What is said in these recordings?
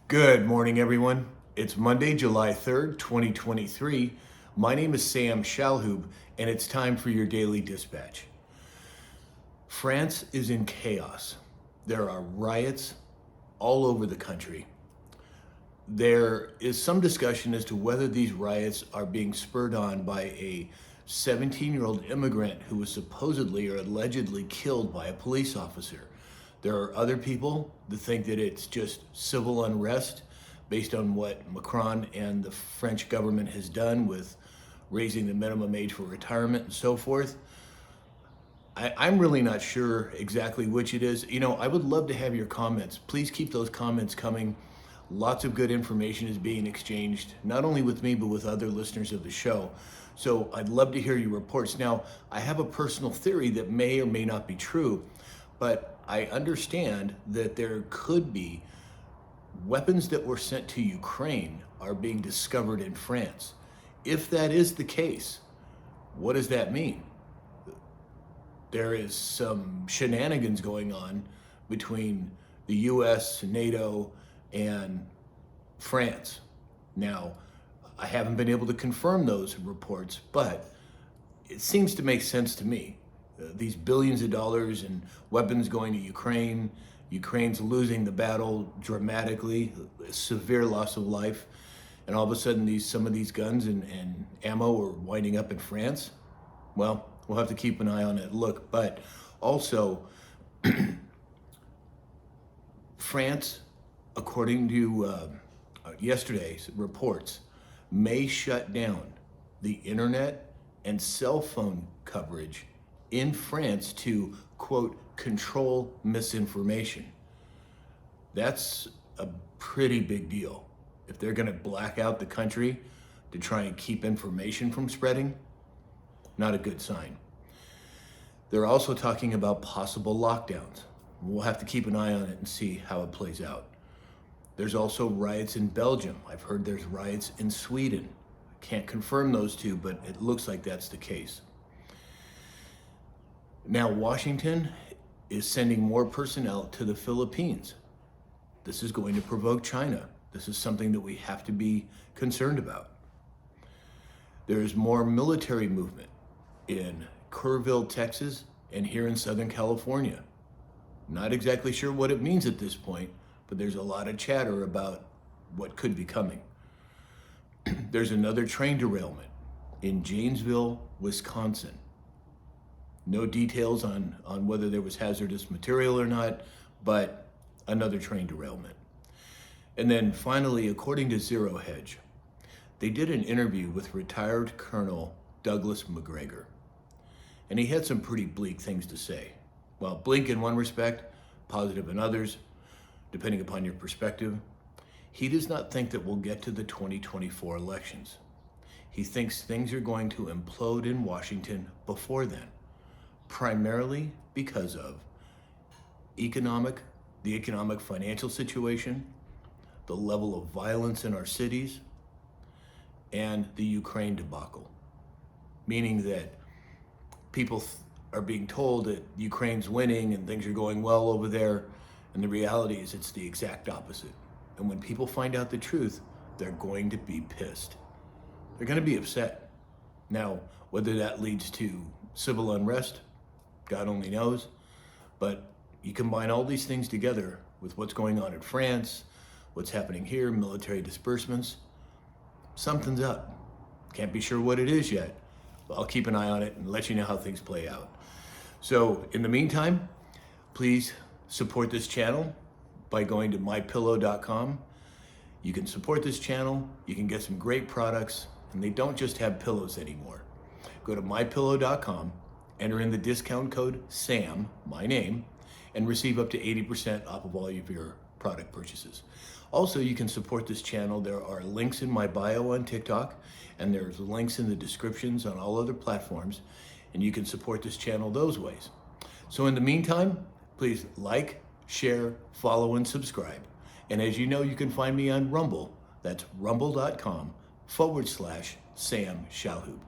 Good morning, everyone. It's Monday, July 3rd, 2023. My name is Sam Shalhoub, and it's time for your daily dispatch. France is in chaos. There are riots all over the country. There is some discussion as to whether these riots are being spurred on by a 17-year-old immigrant who was supposedly or allegedly killed by a police officer. There are other people that think that it's just civil unrest based on what Macron and the French government has done with raising the minimum age for retirement and so forth. I'm really not sure exactly which it is. I would love to have your comments. Please keep those comments coming. Lots of good information is being exchanged, not only with me, but with other listeners of the show. So I'd love to hear your reports. Now, I have a personal theory that may or may not be true, but I understand that there could be weapons that were sent to Ukraine are being discovered in France. If that is the case, what does that mean? There is some shenanigans going on between the US, NATO, and France. Now, I haven't been able to confirm those reports, but it seems to make sense to me. These billions of dollars in weapons going to Ukraine, Ukraine's losing the battle dramatically, severe loss of life, and all of a sudden some of these guns and ammo are winding up in France. Well, we'll have to keep an eye on it. Look, but also France, according to yesterday's reports, may shut down the internet and cell phone coverage in France to, quote, control misinformation. That's a pretty big deal. If they're gonna black out the country to try and keep information from spreading, not a good sign. They're also talking about possible lockdowns. We'll have to keep an eye on it and see how it plays out. There's also riots in Belgium. I've heard there's riots in Sweden. I can't confirm those two, but it looks like that's the case. Now, Washington is sending more personnel to the Philippines. This is going to provoke China. This is something that we have to be concerned about. There is more military movement in Kerrville, Texas, and here in Southern California. Not exactly sure what it means at this point, but there's a lot of chatter about what could be coming. There's another train derailment in Janesville, Wisconsin. No details on whether there was hazardous material or not, but another train derailment. And then finally, according to Zero Hedge, they did an interview with retired Colonel Douglas McGregor, and he had some pretty bleak things to say. Well, bleak in one respect, positive in others, depending upon your perspective. He does not think that we'll get to the 2024 elections. He thinks things are going to implode in Washington before then, primarily because of the economic financial situation, the level of violence in our cities, and the Ukraine debacle. Meaning that people are being told that Ukraine's winning and things are going well over there, and the reality is it's the exact opposite. And when people find out the truth, they're going to be pissed. They're going to be upset. Now, whether that leads to civil unrest, God only knows. But you combine all these things together with what's going on in France, what's happening here, military disbursements, something's up. Can't be sure what it is yet, but I'll keep an eye on it and let you know how things play out. So in the meantime, please support this channel by going to mypillow.com. You can support this channel, you can get some great products, and they don't just have pillows anymore. Go to mypillow.com, enter in the discount code SAM, my name, and receive up to 80% off of all of your product purchases. Also, you can support this channel. There are links in my bio on TikTok, and there's links in the descriptions on all other platforms, and you can support this channel those ways. So in the meantime, please like, share, follow, and subscribe. And as you know, you can find me on Rumble. That's rumble.com/Sam Shalhoub.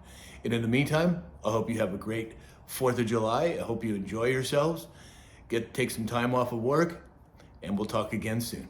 And in the meantime, I hope you have a great 4th of July. I hope you enjoy yourselves. Take some time off of work, and we'll talk again soon.